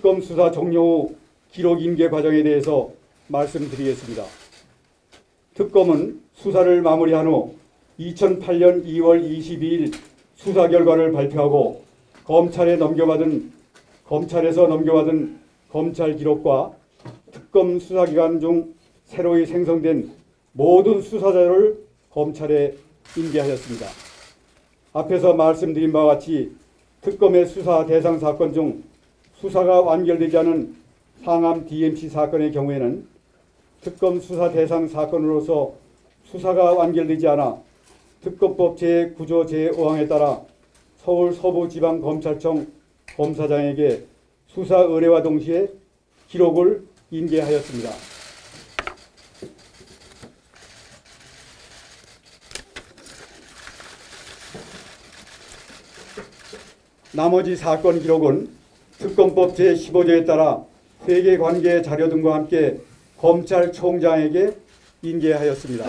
특검 수사 종료 후 기록 인계 과정에 대해서 말씀드리겠습니다. 특검은 수사를 마무리한 후 2008년 2월 22일 수사 결과를 발표하고 검찰에서 넘겨받은 검찰 기록과 특검 수사기관 중 새로이 생성된 모든 수사자료를 검찰에 인계하였습니다. 앞에서 말씀드린 바와 같이 특검의 수사 대상 사건 중 수사가 완결되지 않은 상암 DMC 사건의 경우에는 특검 수사 대상 사건으로서 수사가 완결되지 않아 특검법 제9조 제5항에 따라 서울 서부지방검찰청 검사장에게 수사 의뢰와 동시에 기록을 인계하였습니다. 나머지 사건 기록은 특검법 제15조에 따라 세계관계 자료 등과 함께 검찰총장에게 인계하였습니다.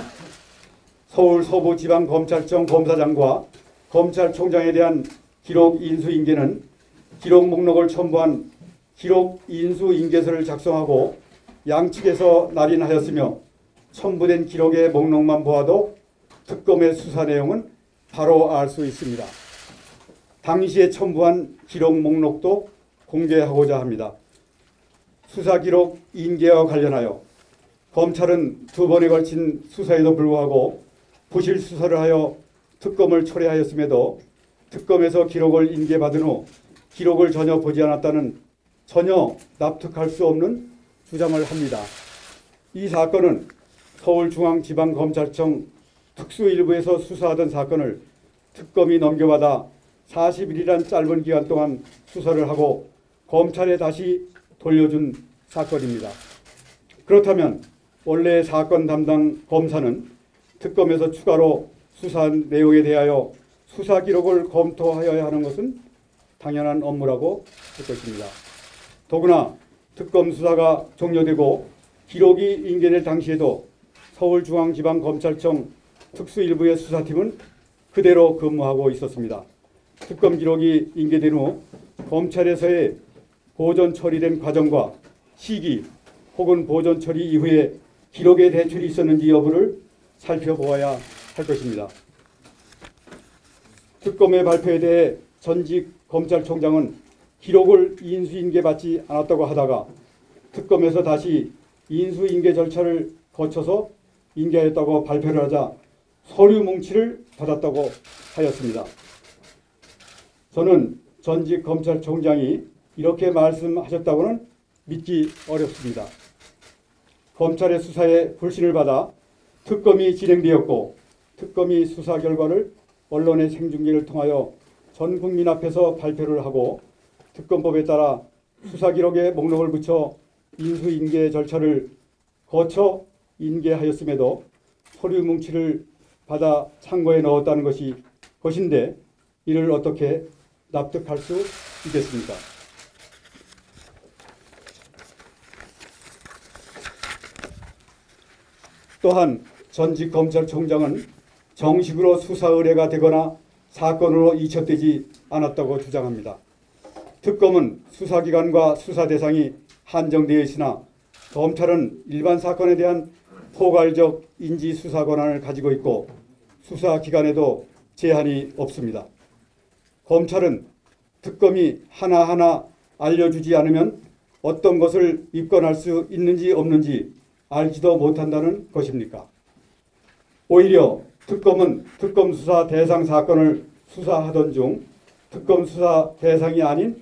서울 서부지방검찰청 검사장과 검찰총장에 대한 기록 인수인계는 기록 목록을 첨부한 기록 인수인계서를 작성하고 양측에서 날인하였으며 첨부된 기록의 목록만 보아도 특검의 수사 내용은 바로 알 수 있습니다. 당시에 첨부한 기록 목록도 공개하고자 합니다. 수사 기록 인계와 관련하여 검찰은 2번에 걸친 수사에도 불구하고 부실 수사를 하여 특검을 철회하였음에도 특검에서 기록을 인계받은 후 기록을 전혀 보지 않았다는 전혀 납득할 수 없는 주장을 합니다. 이 사건은 서울중앙지방검찰청 특수일부에서 수사하던 사건을 특검이 넘겨받아 40일이란 짧은 기간 동안 수사를 하고 검찰에 다시 돌려준 사건입니다. 그렇다면 원래 사건 담당 검사는 특검에서 추가로 수사한 내용에 대하여 수사 기록을 검토하여야 하는 것은 당연한 업무라고 할 것입니다. 더구나 특검 수사가 종료되고 기록이 인계될 당시에도 서울중앙지방검찰청 특수일부의 수사팀은 그대로 근무하고 있었습니다. 특검 기록이 인계된 후 검찰에서의 보존 처리된 과정과 시기 혹은 보존 처리 이후에 기록의 대출이 있었는지 여부를 살펴보아야 할 것입니다. 특검의 발표에 대해 전직 검찰총장은 기록을 인수인계받지 않았다고 하다가 특검에서 다시 인수인계 절차를 거쳐서 인계하였다고 발표를 하자 서류 뭉치를 받았다고 하였습니다. 저는 전직 검찰총장이 이렇게 말씀하셨다고는 믿기 어렵습니다. 검찰의 수사에 불신을 받아 특검이 진행되었고 특검이 수사 결과를 언론의 생중계를 통하여 전 국민 앞에서 발표를 하고 특검법에 따라 수사 기록에 목록을 붙여 인수인계 절차를 거쳐 인계하였음에도 서류 뭉치를 받아 창고에 넣었다는 것인데 이를 어떻게 납득할 수 있겠습니까? 또한 전직 검찰총장은 정식으로 수사 의뢰가 되거나 사건으로 이첩되지 않았다고 주장합니다. 특검은 수사기관과 수사 대상이 한정되어 있으나 검찰은 일반 사건에 대한 포괄적 인지 수사 권한을 가지고 있고 수사기관에도 제한이 없습니다. 검찰은 특검이 하나하나 알려주지 않으면 어떤 것을 입건할 수 있는지 없는지 알지도 못한다는 것입니까? 오히려 특검은 특검 수사 대상 사건을 수사하던 중 특검 수사 대상이 아닌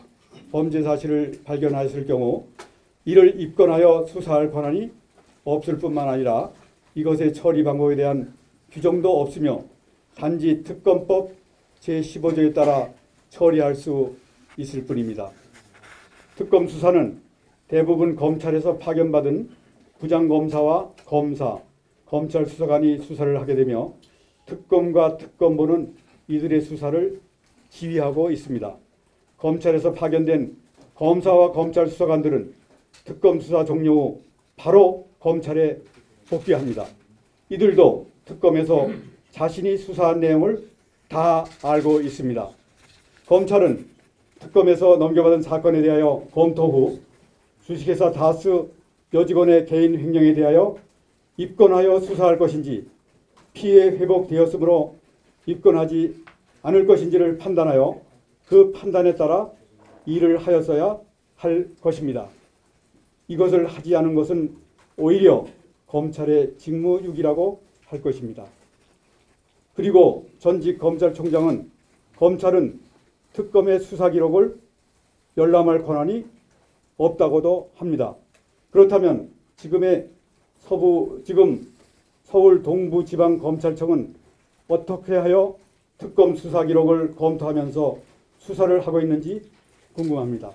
범죄 사실을 발견하였을 경우 이를 입건하여 수사할 권한이 없을 뿐만 아니라 이것의 처리 방법에 대한 규정도 없으며 단지 특검법 제15조에 따라 처리할 수 있을 뿐입니다. 특검 수사는 대부분 검찰에서 파견받은 부장검사와 검사, 검찰 수사관이 수사를 하게 되며 특검과 특검부는 이들의 수사를 지휘하고 있습니다. 검찰에서 파견된 검사와 검찰 수사관들은 특검 수사 종료 후 바로 검찰에 복귀합니다. 이들도 특검에서 자신이 수사한 내용을 다 알고 있습니다. 검찰은 특검에서 넘겨받은 사건에 대하여 검토 후 주식회사 다스 여직원의 개인 횡령에 대하여 입건하여 수사할 것인지 피해 회복되었으므로 입건하지 않을 것인지를 판단하여 그 판단에 따라 일을 하였어야 할 것입니다. 이것을 하지 않은 것은 오히려 검찰의 직무유기라고 할 것입니다. 그리고 전직 검찰총장은 검찰은 특검의 수사 기록을 열람할 권한이 없다고도 합니다. 그렇다면 지금 서울 동부지방검찰청은 어떻게 하여 특검 수사 기록을 검토하면서 수사를 하고 있는지 궁금합니다.